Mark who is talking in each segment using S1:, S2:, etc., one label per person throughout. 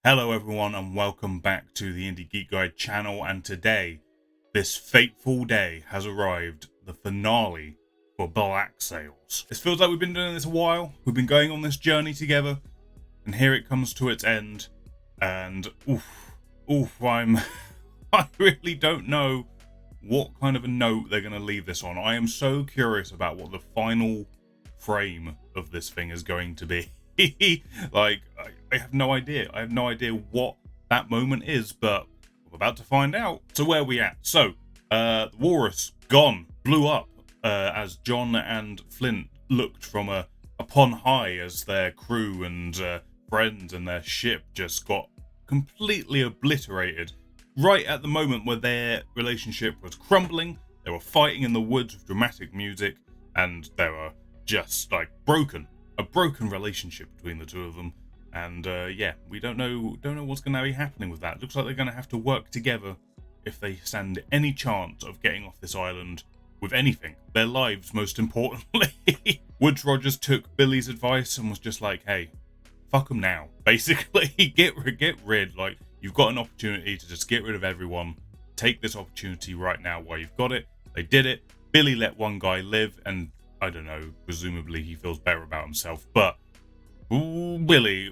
S1: Hello everyone and welcome back to the IndieGeekGuy channel, and today, this fateful day has arrived, the finale for Black Sails. It feels like we've been doing this a while, we've been going on this journey together, and here it comes to its end, and I really don't know what kind of a note they're going to leave this on. I am so curious about what the final frame of this thing is going to be. Like, I have no idea. I have no idea what that moment is, but I'm about to find out. So where are we at? So, the walrus gone, blew up, as John and Flint looked from upon high as their crew and friends and their ship just got completely obliterated. Right at the moment where their relationship was crumbling, they were fighting in the woods with dramatic music, and they were just like a broken relationship between the two of them. And yeah, we don't know what's going to be happening with that. Looks like they're going to have to work together if they stand any chance of getting off this island with anything, their lives most importantly. Woods Rogers took Billy's advice and was just like, hey, fuck them now, basically. get rid, like, you've got an opportunity to just get rid of everyone. Take this opportunity right now while you've got it. They did it. Billy let one guy live, and I don't know, presumably he feels better about himself, but Billy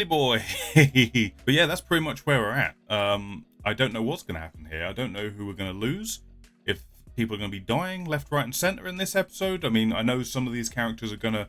S1: boy. But yeah, that's pretty much where we're at. I don't know what's going to happen here. I don't know who we're going to lose. If people are going to be dying left, right, and center in this episode. I mean, I know some of these characters are going to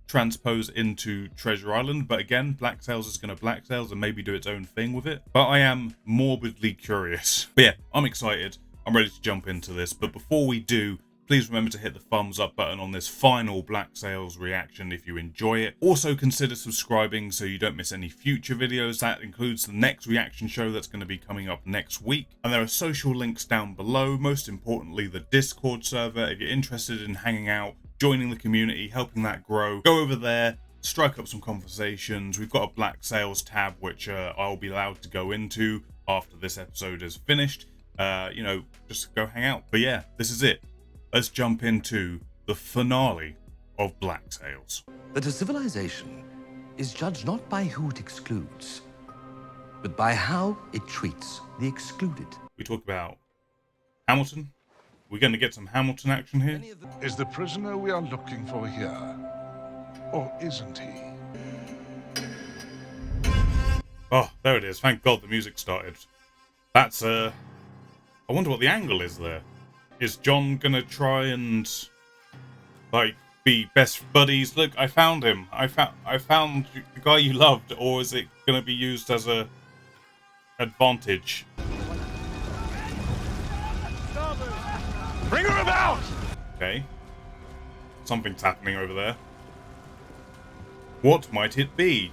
S1: transpose into Treasure Island, but again, Black Sails is going to Black Sails and maybe do its own thing with it. But I am morbidly curious. But yeah, I'm excited. I'm ready to jump into this. But before we do, please remember to hit the thumbs up button on this final Black Sails reaction if you enjoy it. Also consider subscribing so you don't miss any future videos. That includes the next reaction show that's going to be coming up next week. And there are social links down below. Most importantly, the Discord server. If you're interested in hanging out, joining the community, helping that grow, go over there, strike up some conversations. We've got a Black Sails tab which I'll be allowed to go into after this episode is finished. You know, just go hang out. But yeah, this is it. Let's jump into the finale of Black Sails.
S2: That a civilization is judged not by who it excludes, but by how it treats the excluded.
S1: We talk about Hamilton. We're going to get some Hamilton action here.
S3: Is the prisoner we are looking for here, or isn't he?
S1: Oh, there it is. Thank God the music started. That's, I wonder what the angle is there. Is John gonna try and, like, be best buddies? Look, I found him. I found the guy you loved. Or is it gonna be used as a advantage?
S3: Bring her about!
S1: Okay. Something's happening over there. What might it be?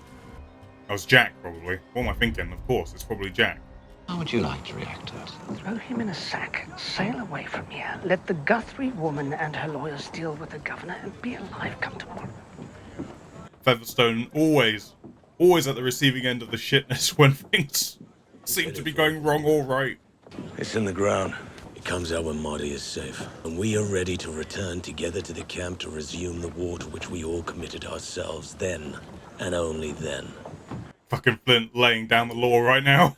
S1: Oh, it's Jack, probably. What am I thinking? Of course, it's probably Jack.
S4: How would you like to react to it?
S5: Throw him in a sack, sail away from here. Let the Guthrie woman and her lawyers deal with the governor and be alive come tomorrow.
S1: Featherstone always at the receiving end of the shitness when things seem to be going wrong or right.
S6: It's in the ground. It comes out when Marty is safe. And we are ready to return together to the camp to resume the war to which we all committed ourselves then, and only then.
S1: Fucking Flint laying down the law right now.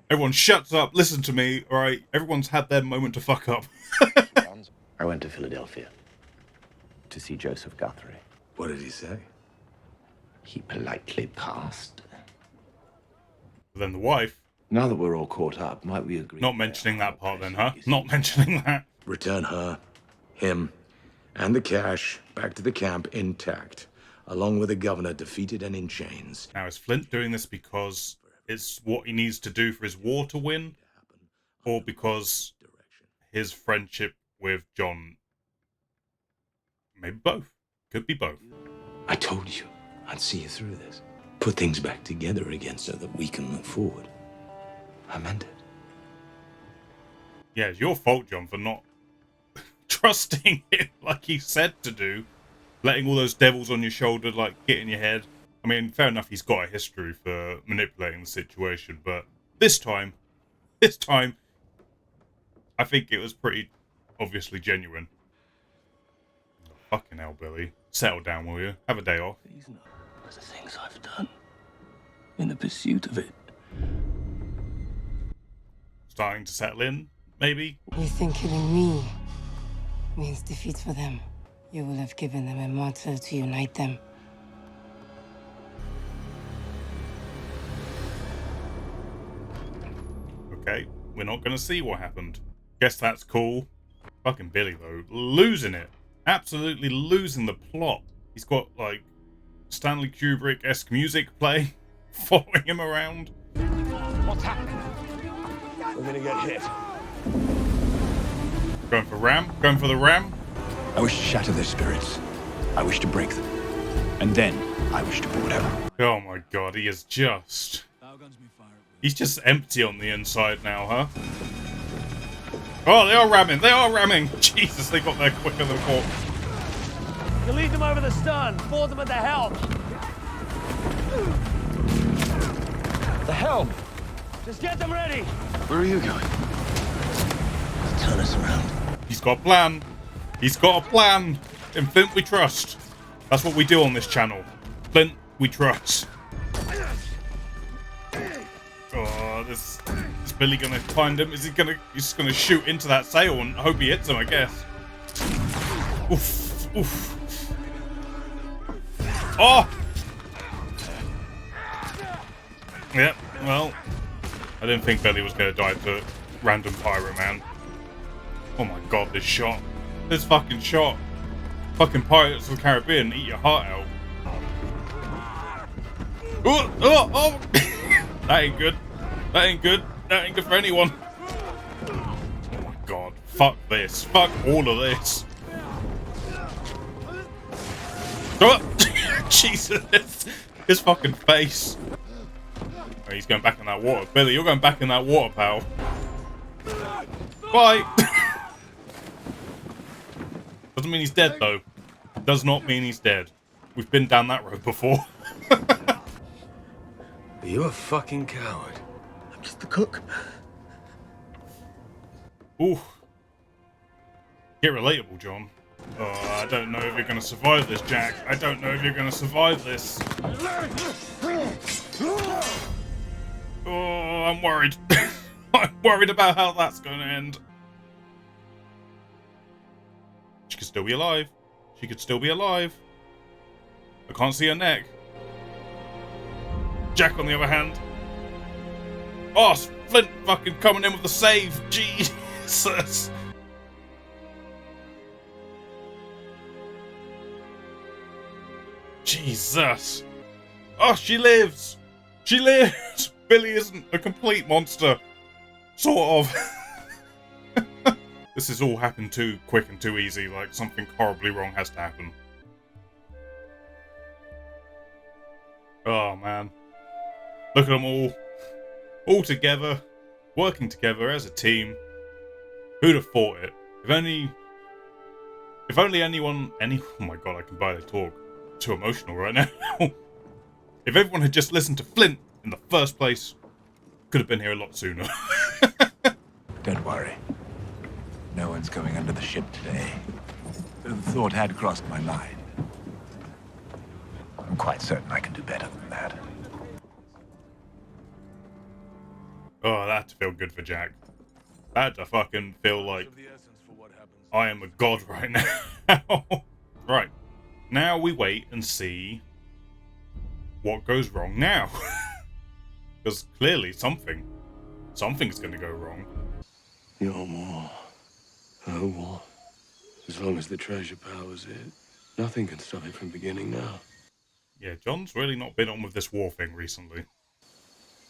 S1: Everyone shuts up, listen to me, alright? Everyone's had their moment to fuck up.
S4: I went to Philadelphia to see Joseph Guthrie.
S6: What did he say?
S4: He politely passed.
S1: But then the wife,
S4: Now that we're all caught up, might we agree?
S1: not mentioning that part then, huh? Not mentioning that.
S6: Return her, him, and the cash back to the camp intact, along with the governor defeated and in chains.
S1: Now, is Flint doing this because it's what he needs to do for his war to win? Or because his friendship with John? Maybe both. Could be both.
S6: I told you I'd see you through this. Put things back together again so that we can move forward. I meant it.
S1: Yeah, it's your fault, John, for not trusting him like he said to do. Letting all those devils on your shoulder, like, get in your head. I mean, fair enough, he's got a history for manipulating the situation, but this time, I think it was pretty obviously genuine. Fucking hell, Billy. Settle down, will you? Have a day off.
S6: These are the things I've done. in the pursuit of it.
S1: Starting to settle in, maybe?
S7: You think killing me means defeat for them? You will have given them a martyr to unite them.
S1: Okay, we're not gonna see what happened. Guess that's cool. Fucking Billy, though. Losing it. Absolutely losing the plot. He's got, like, Stanley Kubrick-esque music playing, following him around.
S3: What's happening?
S6: We're gonna get hit.
S1: Going for ram? Going for the ram?
S8: I wish to shatter their spirits. I wish to break them. And then I wish to pull it out.
S1: Oh my god, he is just... He's just empty on the inside now, huh? Oh, they are ramming! They are ramming! Jesus, they got there quicker than thought.
S9: You lead them over the stern, board them at the helm.
S8: The helm!
S9: Just get them ready.
S8: Where are you going?
S6: Turn us around.
S1: He's got a plan. He's got a plan. In Flint we trust. That's what we do on this channel. Flint we trust. Oh, is Billy gonna find him? Is he gonna? He's just gonna shoot into that sail and hope he hits him, I guess. Oof, oof. Oh! Yep, well, I didn't think Billy was gonna die to random pirate man. Oh my god, this shot. This fucking shot. Fucking Pirates of the Caribbean, eat your heart out. Oh, oh, oh! That ain't good. That ain't good. That ain't good for anyone. Oh my god. Fuck this. Fuck all of this. Oh! Jesus. His fucking face. Oh, he's going back in that water. Billy, you're going back in that water, pal. Bye. Doesn't mean he's dead, though. Does not mean he's dead. We've been down that road before.
S6: Are you a fucking coward? I'm just the cook.
S1: Ooh. Get relatable, John. Oh, I don't know if you're going to survive this, Jack. I don't know if you're going to survive this. Oh, I'm worried. I'm worried about how that's going to end. She could still be alive. She could still be alive. I can't see her neck. Jack, on the other hand. Oh, Flint fucking coming in with the save. Jesus. Jesus. Oh, she lives. She lives. Billy isn't a complete monster. Sort of. This has all happened too quick and too easy. Like, something horribly wrong has to happen. Oh, man. Look at them all together, working together as a team. Who'd have thought it? If only anyone, oh my god, I can barely talk. Too emotional right now. If everyone had just listened to Flint in the first place, could have been here a lot sooner.
S8: Don't worry. No one's going under the ship today. The thought had crossed my mind. I'm quite certain I can do better than that.
S1: Oh, that had to feel good for Jack. That had to fucking feel like I am a god right now. Right. Now we wait and see what goes wrong now. Because clearly something's going to go wrong.
S6: Your war. Her war. As long as the treasure powers it, nothing can stop it from beginning now.
S1: Yeah, John's really not been on with this war thing recently.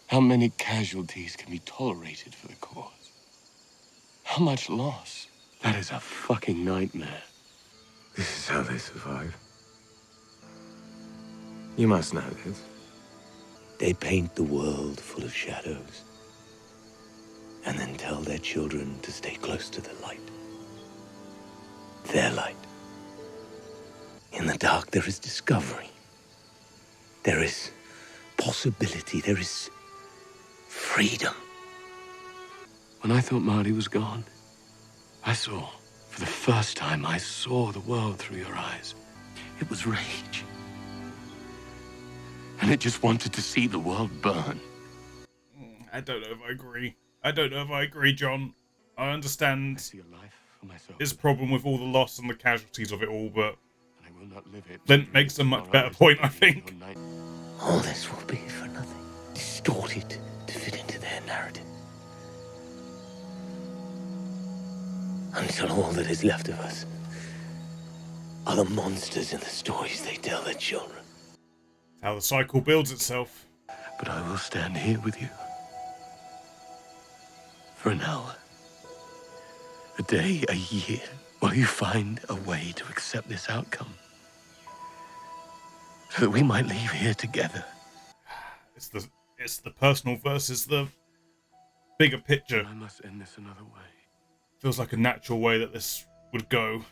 S6: How many casualties can be tolerated for the cause? How much loss? That is a fucking nightmare. This is how they survive. You must know this. They paint the world full of shadows, and then tell their children to stay close to the light. Their light. In the dark, there is discovery. There is possibility. There is freedom. When I thought Marty was gone, for the first time, I saw the world through your eyes. It was rage. and it just wanted to see the world burn.
S1: I don't know if I agree. I don't know if I agree, John. I understand his problem with all the loss and the casualties of it all, but Flint makes a much better point, I think.
S2: All this will be for nothing, distorted to fit into their narrative. Until all that is left of us are the monsters in the stories they tell their children.
S1: How the cycle builds itself.
S2: But I will stand here with you for an hour, a day, a year, while you find a way to accept this outcome, so that we might leave here together.
S1: It's the personal versus the bigger picture.
S2: I must end this another way.
S1: Feels like a natural way that this would go.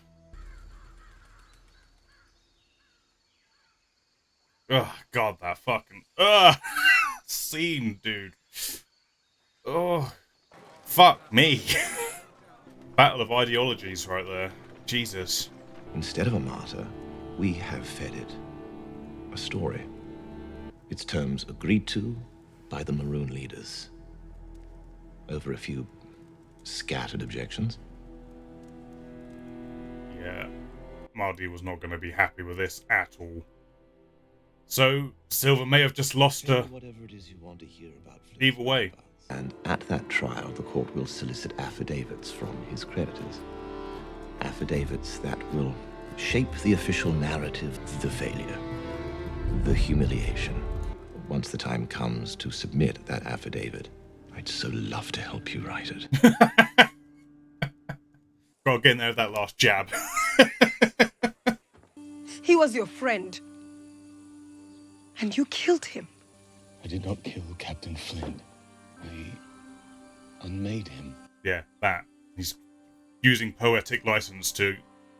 S1: Oh God, that fucking scene, dude. Oh, fuck me. Battle of ideologies right there. Jesus.
S10: Instead of a martyr, we have fed it a story. Its terms agreed to by the Maroon leaders. Over a few scattered objections.
S1: Yeah, Marty was not going to be happy with this at all. So, Silver may have just lost her.
S10: Whatever it is you want to hear about.
S1: Either way.
S10: And at that trial, the court will solicit affidavits from his creditors. Affidavits that will shape the official narrative, the failure, the humiliation. Once the time comes to submit that affidavit, I'd so love to help you write it.
S1: Gotta get in there with that last jab.
S11: He was your friend. And you killed him.
S2: I did not kill Captain Flint. I unmade him.
S1: Yeah, that. He's using poetic license to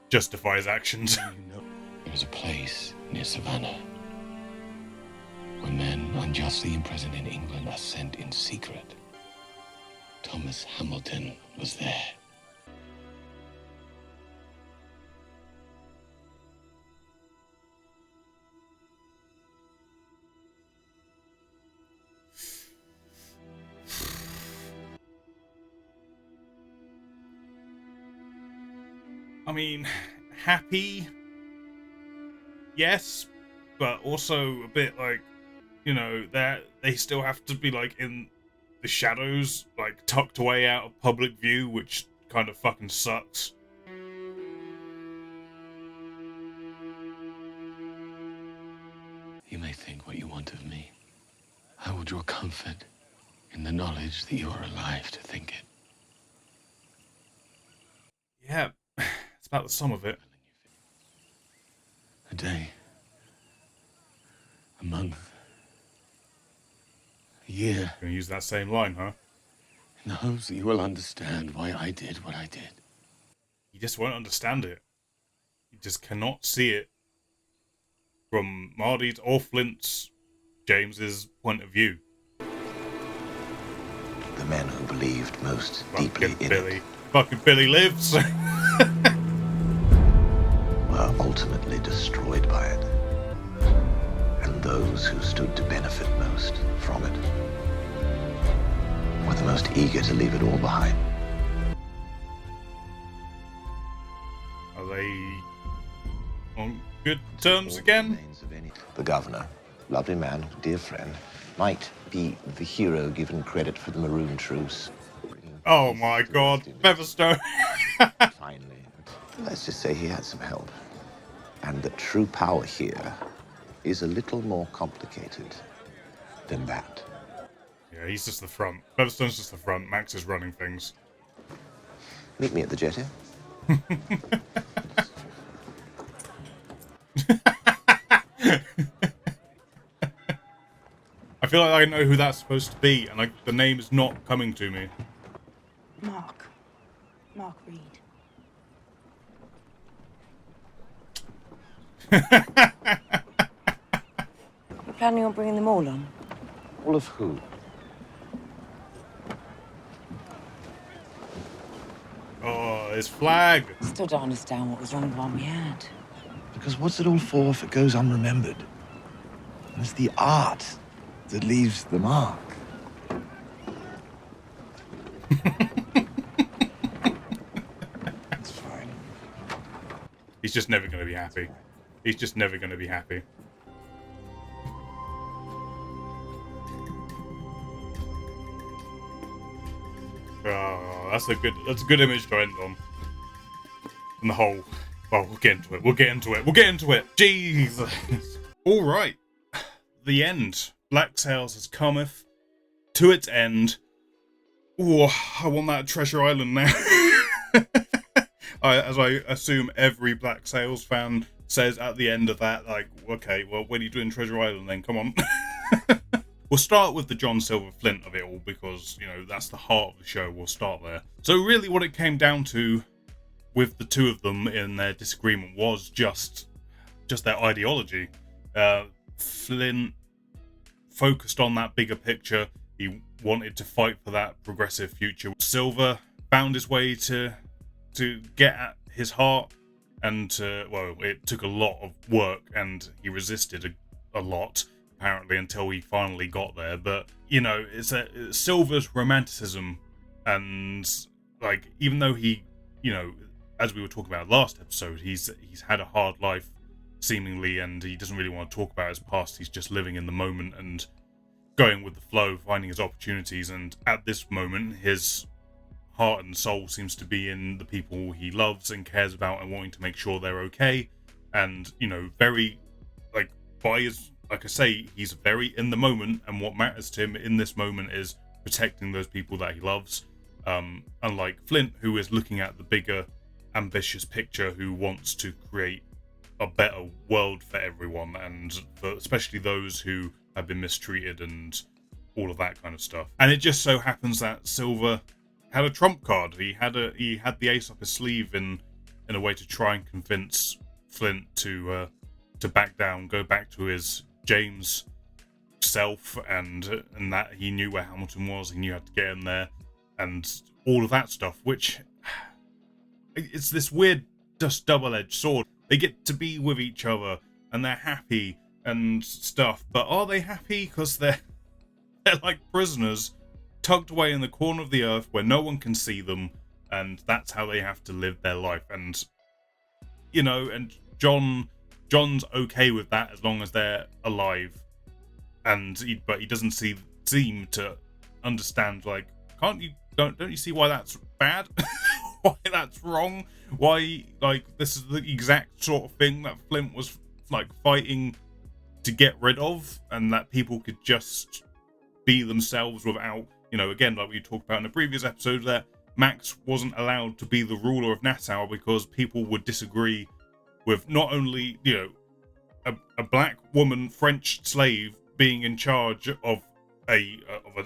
S1: justify his actions.
S2: There is a place near Savannah where men unjustly imprisoned in England are sent in secret. Thomas Hamilton was there.
S1: I mean, happy, yes, but also a bit like, you know, that they still have to be like in the shadows, like tucked away out of public view, which kind of fucking sucks.
S2: You may think what you want of me. I will draw comfort in the knowledge that you are alive to think it.
S1: Yeah, it's about the sum of it.
S2: A day. A month. A year.
S1: Gonna use that same line, huh?
S2: In the hopes that you will understand why I did what I did.
S1: You just won't understand it. You just cannot see it from Marty's or Flint's, James's point of view.
S10: The men who believed most deeply in it
S1: Fucking Billy lives.
S10: were ultimately destroyed by it. And those who stood to benefit most from it were the most eager to leave it all behind.
S1: Are they on good terms again?
S10: The governor, lovely man, dear friend, might be the hero given credit for the Maroon Truce.
S1: Oh my God, Featherstone.
S10: Finally, let's just say he had some help. And that true power here is a little more complicated than that.
S1: Yeah, he's just the front. Featherstone's just the front. Max is running things.
S10: Meet me at the jetty.
S1: I feel like I know who that's supposed to be, and the name is not coming to me.
S7: Mark Reed.
S11: You're planning on bringing them all on?
S10: All of who?
S1: Oh, his flag.
S11: Still don't understand what was wrong with the one we had.
S6: Because what's it all for if it goes unremembered?
S8: It's the art that leaves the mark. It's fine.
S1: He's just never going to be happy. He's just never going to be happy. Oh, that's a good image to end on. And the whole, well, we'll get into it. Jesus. All right. The end. Black Sails has cometh to its end. Ooh, I want that Treasure Island now. As I assume every Black Sails fan says at the end of that, like, okay, well, when are you doing Treasure Island then? Come on. We'll start with the John Silver Flint of it all because, you know, that's the heart of the show. We'll start there. So really what it came down to with the two of them in their disagreement was just their ideology. Flint focused on that bigger picture. He wanted to fight for that progressive future. Silver found his way to get at his heart, and well, it took a lot of work, and he resisted a lot, apparently, until he finally got there. But, you know, it's Silver's romanticism, and, like, even though he, you know, as we were talking about last episode, he's had a hard life, seemingly, and he doesn't really want to talk about his past. He's just living in the moment and going with the flow, finding his opportunities, and at this moment, his heart and soul seems to be in the people he loves and cares about and wanting to make sure they're okay. And, you know, very, like, by his, like I say, he's very in the moment, and what matters to him in this moment is protecting those people that he loves. Unlike Flint, who is looking at the bigger, ambitious picture, who wants to create a better world for everyone, and for especially those who have been mistreated and all of that kind of stuff. And it just so happens that Silver had a trump card. He had the ace up his sleeve in a way to try and convince Flint to back down, go back to his James self, and that he knew where Hamilton was, he knew how to get him there, and all of that stuff, which it's this weird, just double-edged sword. They get to be with each other, and they're happy and stuff, but are they happy? Because they're like prisoners, tucked away in the corner of the earth where no one can see them, and that's how they have to live their life. And, you know, and John's okay with that as long as they're alive, and but he doesn't seem to understand, like, don't you see why that's bad? Why that's wrong? Why, like, this is the exact sort of thing that Flint was, like, fighting to get rid of, and that people could just be themselves without, you know, again, like we talked about in a previous episode, that Max wasn't allowed to be the ruler of Nassau because people would disagree with not only, you know, a black woman French slave being in charge of an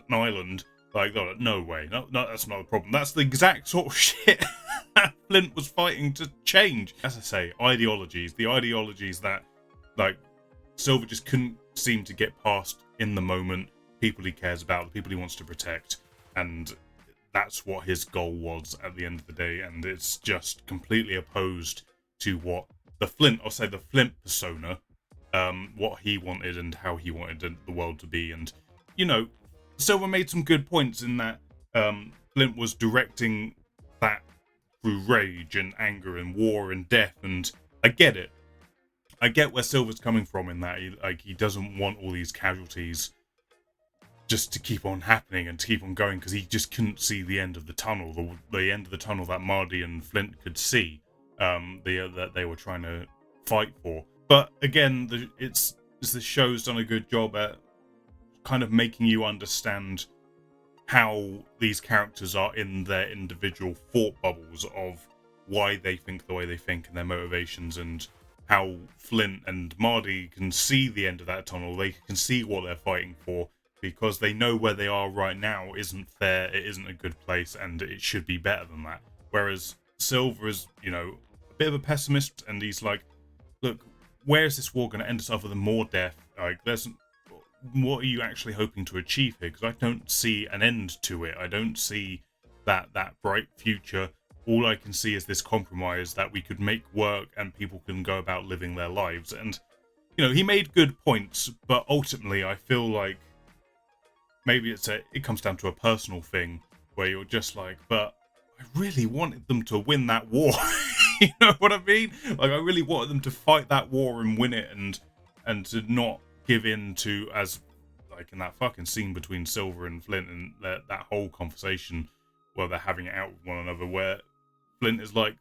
S1: island. Like, no way, no, that's not a problem. That's the exact sort of shit that Flint was fighting to change. As I say, the ideologies that, like, Silver just couldn't seem to get past in the moment. People he cares about, the people he wants to protect, and that's what his goal was at the end of the day. And it's just completely opposed to what the Flint persona, what he wanted and how he wanted the world to be. And, you know, Silver made some good points in that Flint was directing that through rage and anger and war and death, and I get it. I get where Silver's coming from in that. He doesn't want all these casualties just to keep on happening and to keep on going, because he just couldn't see the end of the tunnel, the end of the tunnel that Mardy and Flint could see, that they were trying to fight for. But again, the show's done a good job at kind of making you understand how these characters are in their individual thought bubbles of why they think the way they think and their motivations, and how Flint and Mardy can see the end of that tunnel. They can see what they're fighting for because they know where they are right now isn't fair, it isn't a good place, and it should be better than that. Whereas Silver is, you know, a bit of a pessimist, and he's like, look, where is this war going to end us other than more death? Like, what are you actually hoping to achieve here? Because I don't see an end to it. I don't see that bright future. All I can see is this compromise that we could make work and people can go about living their lives. And you know, he made good points, but ultimately I feel like maybe it comes down to a personal thing where you're just like, but I really wanted them to win that war. You know what I mean? Like, I really wanted them to fight that war and win it, and to not give in to, as like in that fucking scene between Silver and Flint, and that whole conversation where they're having it out with one another, where Flint is like,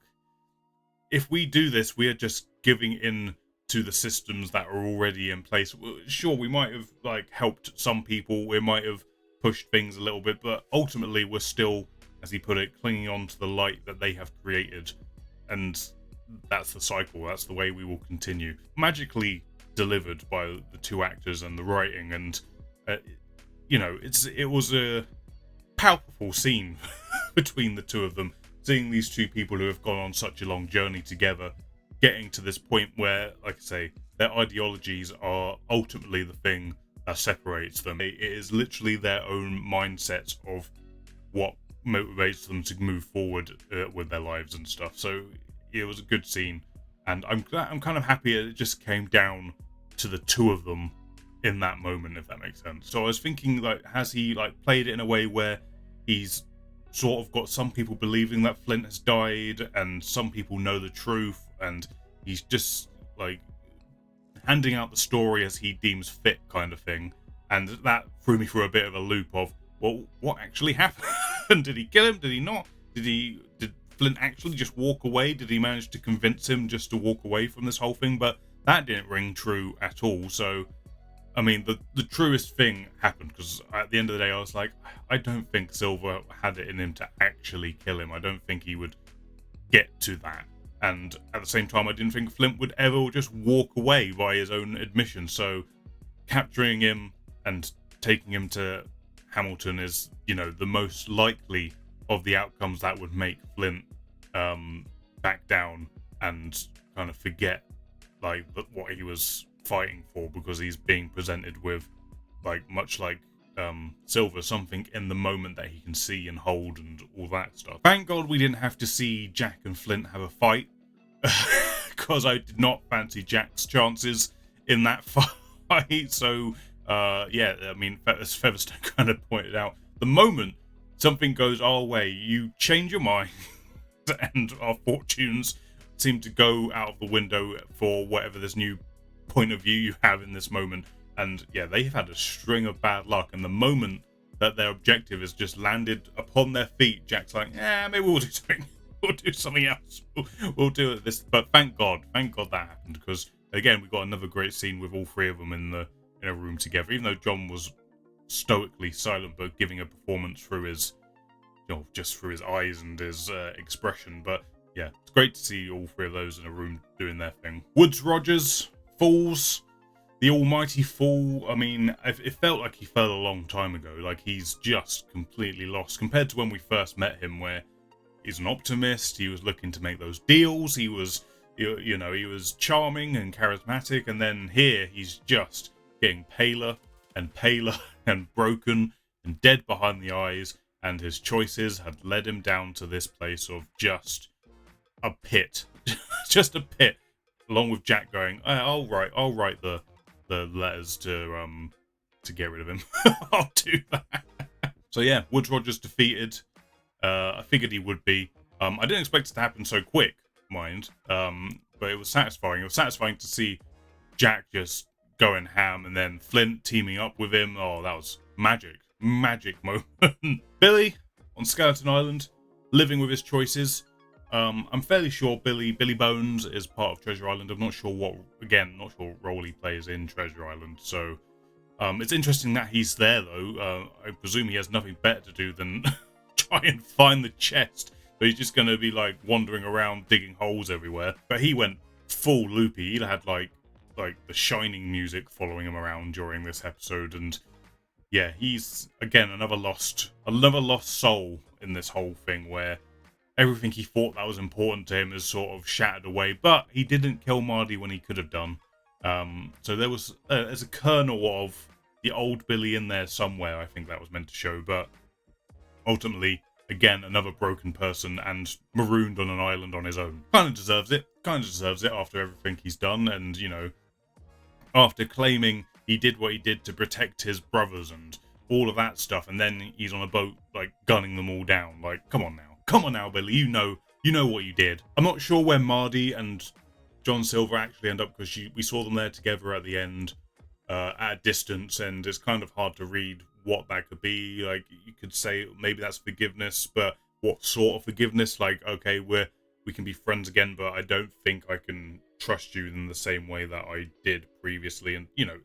S1: if we do this, we are just giving in to the systems that are already in place. Sure, we might have like helped some people, we might have pushed things a little bit, but ultimately we're still, as he put it, clinging on to the light that they have created. And that's the cycle, that's the way we will continue. Magically delivered by the two actors and the writing, and you know, it was a palpable scene between the two of them, seeing these two people who have gone on such a long journey together, getting to this point where, like I say, their ideologies are ultimately the thing that separates them. It is literally their own mindsets of what motivates them to move forward with their lives and stuff. So it was a good scene, and I'm kind of happy it just came down to the two of them in that moment, if that makes sense. So I was thinking, like, has he like played it in a way where he's sort of got some people believing that Flint has died, and some people know the truth, and he's just like handing out the story as he deems fit, kind of thing. And that threw me through a bit of a loop of, well, what actually happened? Did he kill him? Did he not? Did Flint actually just walk away? Did he manage to convince him just to walk away from this whole thing? But that didn't ring true at all. So, I mean, the truest thing happened, because at the end of the day, I was like, I don't think Silver had it in him to actually kill him. I don't think he would get to that. And at the same time, I didn't think Flint would ever just walk away by his own admission. So capturing him and taking him to Hamilton is, you know, the most likely of the outcomes that would make Flint back down and kind of forget like what he was fighting for, because he's being presented with, like, much like Silver, something in the moment that he can see and hold and all that stuff. Thank God we didn't have to see Jack and Flint have a fight, because I did not fancy Jack's chances in that fight. So yeah, I mean, as Featherstone kind of pointed out, the moment something goes our way, you change your mind and our fortunes seem to go out of the window for whatever this new point of view you have in this moment. And yeah, they've had a string of bad luck, and the moment that their objective is just landed upon their feet, Jack's like, yeah, maybe we'll do something. We'll do something else. We'll do this. But thank God that happened, because again, we got another great scene with all three of them in a room together. Even though John was stoically silent, but giving a performance through his, you know, just through his eyes and his expression. But yeah, it's great to see all three of those in a room doing their thing. Woodes Rogers falls. The almighty fall. I mean, it felt like he fell a long time ago. Like, he's just completely lost compared to when we first met him, where he's an optimist. He was looking to make those deals. He was, you know, he was charming and charismatic. And then here, he's just getting paler and paler and broken and dead behind the eyes. And his choices had led him down to this place of just a pit. Just a pit. Along with Jack going, I'll write the letters to get rid of him. I'll do that. So yeah, Woodes Rogers defeated. I figured he would be. I didn't expect it to happen so quick, mind. But it was satisfying. It was satisfying to see Jack just going ham, and then Flint teaming up with him. Oh, that was magic. Magic moment. Billy on Skeleton Island, living with his choices. I'm fairly sure Billy Bones is part of Treasure Island. I'm not sure what role he plays in Treasure Island. So it's interesting that he's there, though. I presume he has nothing better to do than try and find the chest. So he's just going to be like wandering around digging holes everywhere. But he went full loopy. He had like the Shining music following him around during this episode, and yeah, he's again another lost soul in this whole thing, where everything he thought that was important to him is sort of shattered away. But he didn't kill Marty when he could have done. So there's a kernel of the old Billy in there somewhere. I think that was meant to show. But ultimately, again, another broken person and marooned on an island on his own. Kind of deserves it. After everything he's done. And, you know, after claiming he did what he did to protect his brothers and all of that stuff, and then he's on a boat like gunning them all down. Like, come on now, Billy, you know what you did. I'm not sure where Mardy and John Silver actually end up, because we saw them there together at the end at a distance, and it's kind of hard to read what that could be. Like, you could say maybe that's forgiveness, but what sort of forgiveness? Like, okay, we can be friends again, but I don't think I can trust you in the same way that I did previously. And, you know,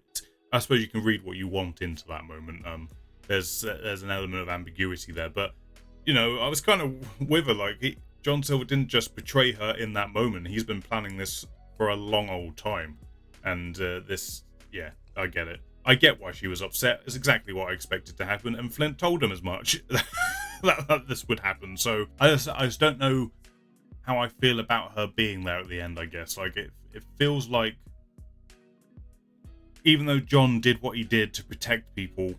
S1: I suppose you can read what you want into that moment. There's an element of ambiguity there, but, you know, I was kind of with her. Like, John Silver didn't just betray her in that moment. He's been planning this for a long old time. And yeah, I get it. I get why she was upset. It's exactly what I expected to happen, and Flint told him as much that this would happen. So I just don't know how I feel about her being there at the end, I guess. Like, it feels like, even though John did what he did to protect people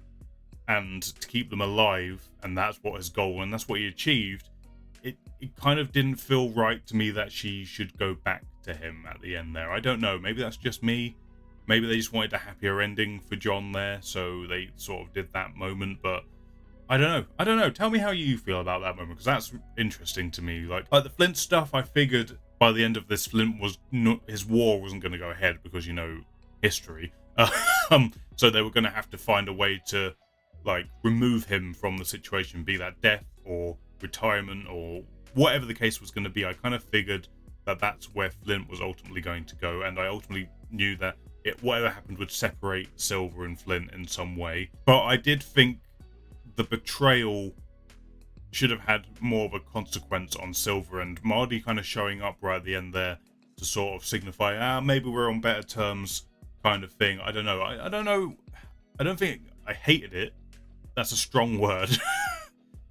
S1: and to keep them alive, and that's what his goal, and that's what he achieved, it kind of didn't feel right to me that she should go back to him at the end there. I don't know. Maybe that's just me. Maybe they just wanted a happier ending for John there, so they sort of did that moment, but I don't know. Tell me how you feel about that moment, because that's interesting to me. Like the Flint stuff, I figured by the end of this, his war wasn't going to go ahead because, you know, history. So they were going to have to find a way to, like, remove him from the situation, be that death or retirement or whatever the case was going to be. I kind of figured that that's where Flint was ultimately going to go, and I ultimately knew that whatever happened would separate Silver and Flint in some way. But I did think the betrayal should have had more of a consequence on Silver, and Mardy kind of showing up right at the end there to sort of signify, maybe we're on better terms, kind of thing. I don't know. I don't know. I don't think I hated it. That's a strong word.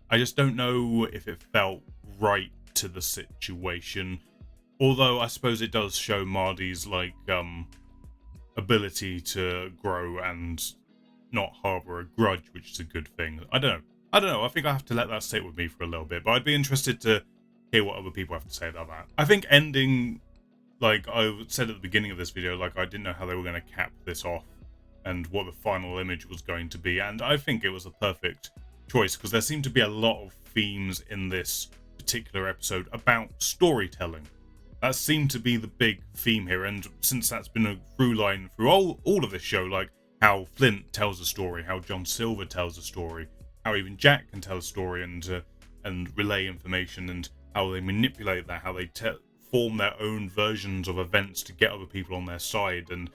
S1: I just don't know if it felt right to the situation. Although I suppose it does show Mardy's like ability to grow and not harbor a grudge, which is a good thing. I don't know. I think I have to let that sit with me for a little bit, but I'd be interested to hear what other people have to say about that. I think ending, like I said at the beginning of this video, like I didn't know how they were going to cap this off and what the final image was going to be, and I think it was a perfect choice, because there seemed to be a lot of themes in this particular episode about storytelling. That seemed to be the big theme here, and since that's been a through line through all of this show, like how Flint tells a story, how John Silver tells a story, how even Jack can tell a story and relay information, and how they manipulate that, how they form their own versions of events to get other people on their side. And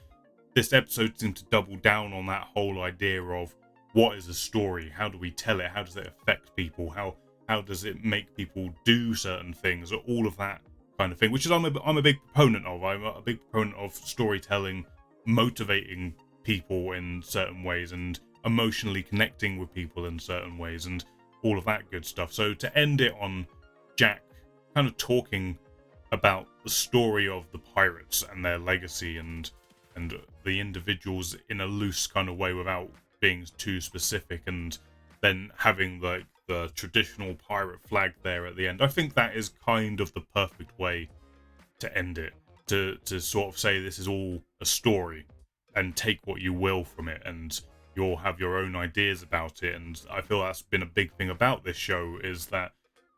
S1: this episode seemed to double down on that whole idea of what is a story, how do we tell it, how does it affect people, how does it make people do certain things, or all of that kind of thing, which is I'm a big proponent of. I'm a big proponent of storytelling, motivating people in certain ways and emotionally connecting with people in certain ways and all of that good stuff. So to end it on Jack kind of talking about the story of the pirates and their legacy and the individuals in a loose kind of way without being too specific, and then having like the traditional pirate flag there at the end, I think that is kind of the perfect way to end it, to sort of say this is all a story and take what you will from it, and you'll have your own ideas about it. And I feel that's been a big thing about this show, is that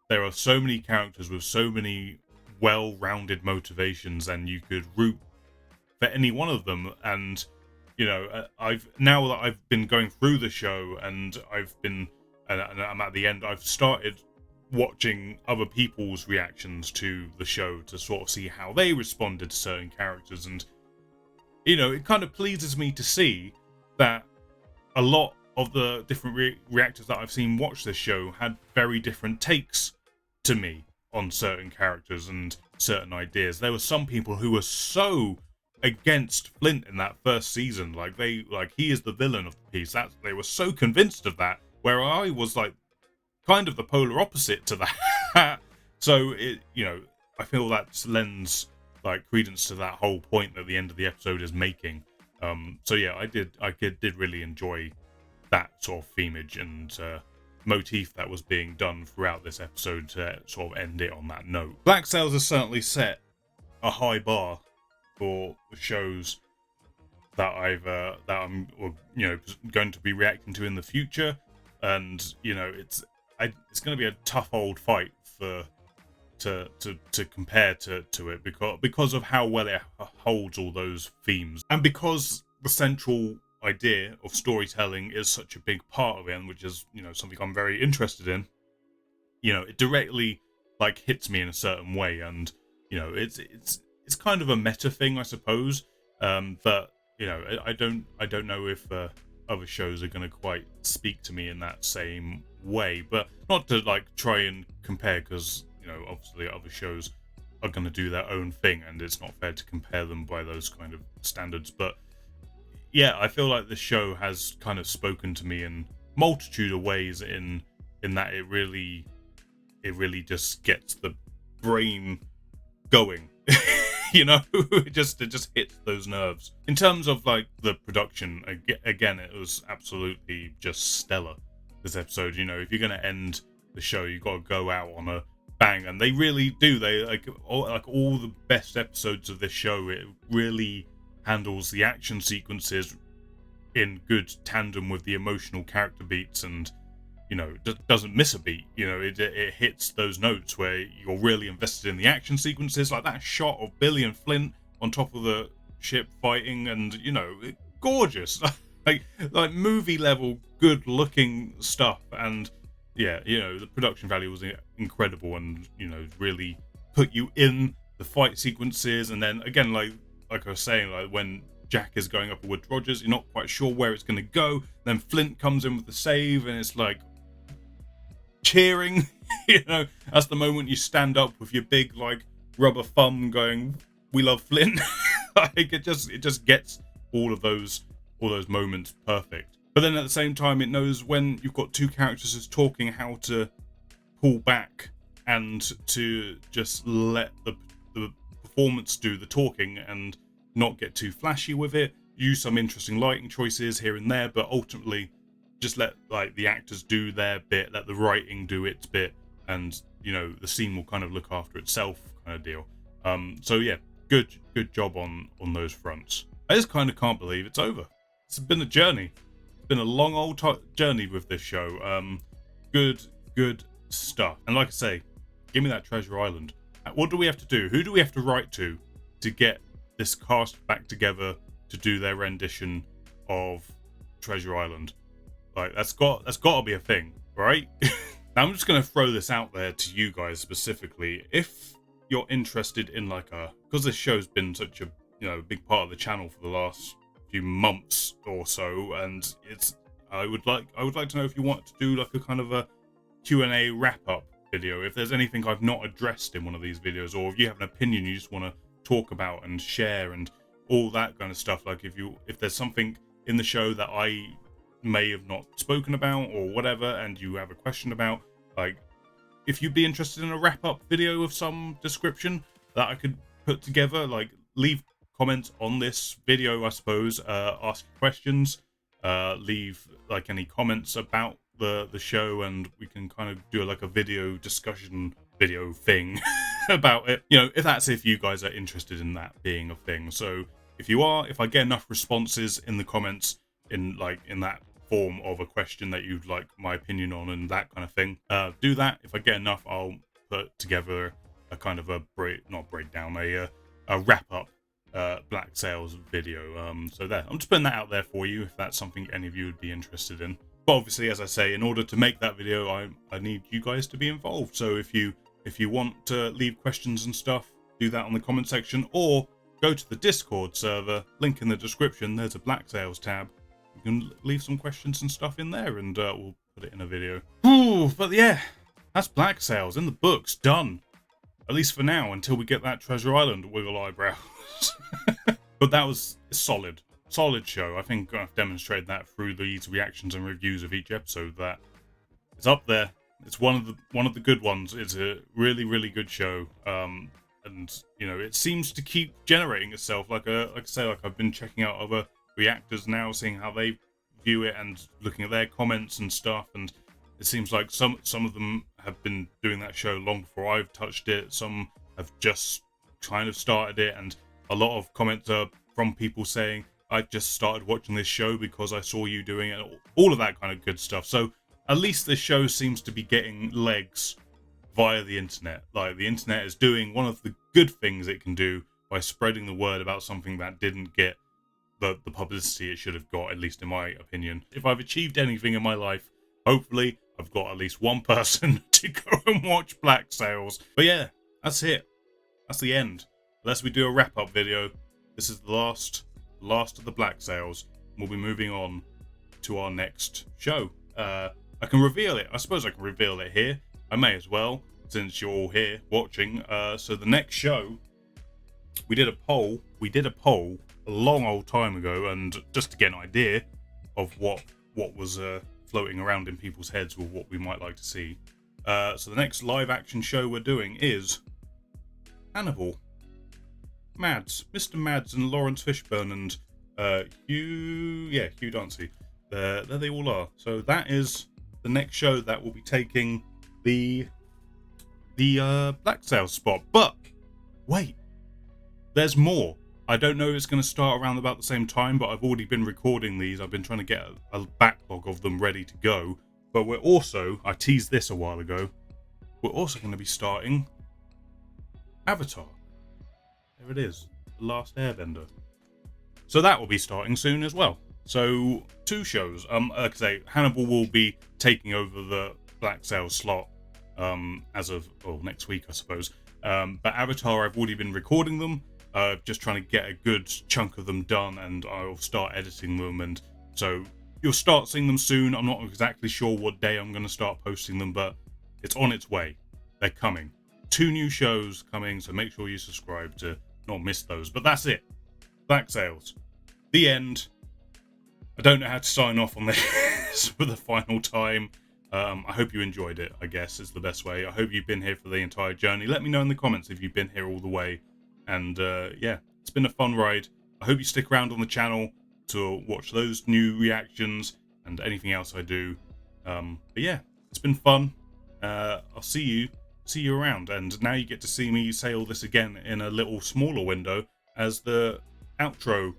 S1: there are so many characters with so many well-rounded motivations, and you could root for any one of them. And you know, now that I've been going through the show and I'm at the end, I've started watching other people's reactions to the show to sort of see how they responded to certain characters. And, you know, it kind of pleases me to see that a lot of the different reactors that I've seen watch this show had very different takes to me on certain characters and certain ideas. There were some people who were so against Flint in that first season, like he is the villain of the piece. They were so convinced of that, where I was like kind of the polar opposite to that. So it, you know, I feel that lends like credence to that whole point that the end of the episode is making. So yeah, I did really enjoy that sort of themage and motif that was being done throughout this episode to sort of end it on that note. Black Sails has certainly set a high bar for the show's I'm going to be reacting to in the future, and it's going to be a tough old fight to compare to it because of how well it holds all those themes, and because the central idea of storytelling is such a big part of it, and which is something I'm very interested in. It directly hits me in a certain way, and it's kind of a meta thing, I suppose. But I don't know if other shows are going to quite speak to me in that same way. But not to try and compare, because obviously other shows are going to do their own thing, and it's not fair to compare them by those kind of standards. But yeah, I feel like the show has kind of spoken to me in multitude of ways, in that it really just gets the brain going. it just hits those nerves. In terms of the production, again, it was absolutely just stellar, this episode. If you're going to end the show, you got to go out on a bang, and they really do. They all the best episodes of this show, it really handles the action sequences in good tandem with the emotional character beats, and doesn't miss a beat. It hits those notes where you're really invested in the action sequences, like that shot of Billy and Flint on top of the ship fighting, and gorgeous, like movie level good looking stuff. And yeah, the production value was incredible, and really put you in the fight sequences. And then again, like I was saying, when Jack is going up with Rogers, you're not quite sure where it's going to go. Then Flint comes in with the save, and it's cheering. That's the moment you stand up with your big rubber thumb going, "We love Flint." It just gets all those moments perfect. But then at the same time, it knows when you've got two characters who's talking, how to pull back and to just let the performance do the talking and not get too flashy with it. Use some interesting lighting choices here and there, but ultimately just let the actors do their bit, let the writing do its bit, and the scene will kind of look after itself, kind of deal. So yeah, good job on those fronts. I just kind of can't believe it's over. It's been a journey. It's been a long old journey with this show. Good stuff. And like I say, give me that Treasure Island. What do we have to do? Who do we have to write to get this cast back together to do their rendition of Treasure Island? That's got to be a thing, right? Now I'm just going to throw this out there to you guys specifically. If you're interested in because this show's been such a big part of the channel for the last few months or so, and I would like to know if you want to do a kind of a Q&A wrap up video. If there's anything I've not addressed in one of these videos, or if you have an opinion you just want to talk about and share and all that kind of stuff, if there's something in the show that I may have not spoken about or whatever, and you have a question about, if you'd be interested in a wrap-up video of some description that I could put together, leave comments on this video, I suppose. Ask questions, leave any comments about the show, and we can kind of do a video discussion video thing about it. If you guys are interested in that being a thing. So if I get enough responses in the comments in that form of a question that you'd like my opinion on and that kind of thing, do that. If I get enough, I'll put together a kind of a wrap up Black Sails video. So there, I'm just putting that out there for you if that's something any of you would be interested in. But obviously, as I say, in order to make that video, I need you guys to be involved. So if you want to leave questions and stuff, do that on the comment section, or go to the Discord server, link in the description. There's a Black Sails tab. You can leave some questions and stuff in there, and we'll put it in a video. Ooh, but yeah, that's Black Sails in the books, done. At least for now, until we get that Treasure Island wiggle eyebrows. But that was a solid show. I think I've demonstrated that through these reactions and reviews of each episode, that it's up there. It's one of the good ones. It's a really good show. And it seems to keep generating itself. Like I say, I've been checking out other reactors now, seeing how they view it and looking at their comments and stuff, and it seems like some of them have been doing that show long before I've touched it. Some have just kind of started it, and a lot of comments are from people saying I just started watching this show because I saw you doing it, all of that kind of good stuff. So at least this show seems to be getting legs via the internet. Like, the internet is doing one of the good things it can do by spreading the word about something that didn't get the publicity it should have got, at least in my opinion. If I've achieved anything in my life, hopefully I've got at least one person to go and watch Black Sails. But yeah, that's it. That's the end. Unless we do a wrap-up video, this is the last of the Black Sails. We'll be moving on to our next show. I can reveal it. I suppose I can reveal it here. I may as well, since you're all here watching. So the next show, we did a poll a long old time ago, and just to get an idea of what was floating around in people's heads with what we might like to see. So the next live action show we're doing is Hannibal. Mads, Mr. Mads and Lawrence Fishburne and Hugh Dancy. There they all are. So that is the next show that will be taking the Black Sails spot. But wait, there's more. I don't know if it's going to start around about the same time, but I've already been recording these. I've been trying to get a backlog of them ready to go. But we're also, I teased this a while ago, we're also going to be starting Avatar. There it is, The Last Airbender. So that will be starting soon as well. So 2 shows. Like I say, Hannibal will be taking over the Black Sails slot as of next week, I suppose. But Avatar, I've already been recording them. Just trying to get a good chunk of them done, and I'll start editing them, and so you'll start seeing them soon. I'm not exactly sure what day I'm going to start posting them, but it's on its way. They're coming. 2 new shows coming, so make sure you subscribe to not miss those. But that's it. Black Sails. The end. I don't know how to sign off on this for the final time. I hope you enjoyed it, I guess, is the best way. I hope you've been here for the entire journey. Let me know in the comments if you've been here all the way. And yeah, it's been a fun ride. I hope you stick around on the channel to watch those new reactions and anything else I do. But yeah, it's been fun. I'll see you around. And now you get to see me say all this again in a little smaller window as the outro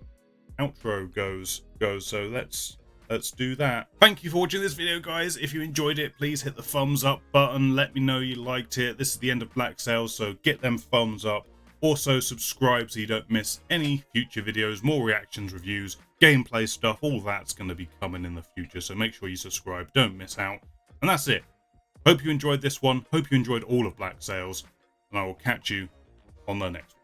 S1: goes. So let's do that. Thank you for watching this video, guys. If you enjoyed it, please hit the thumbs up button. Let me know you liked it. This is the end of Black Sails, so get them thumbs up. Also, subscribe so you don't miss any future videos, more reactions, reviews, gameplay stuff. All that's going to be coming in the future, so make sure you subscribe. Don't miss out. And that's it. Hope you enjoyed this one. Hope you enjoyed all of Black Sails. And I will catch you on the next one.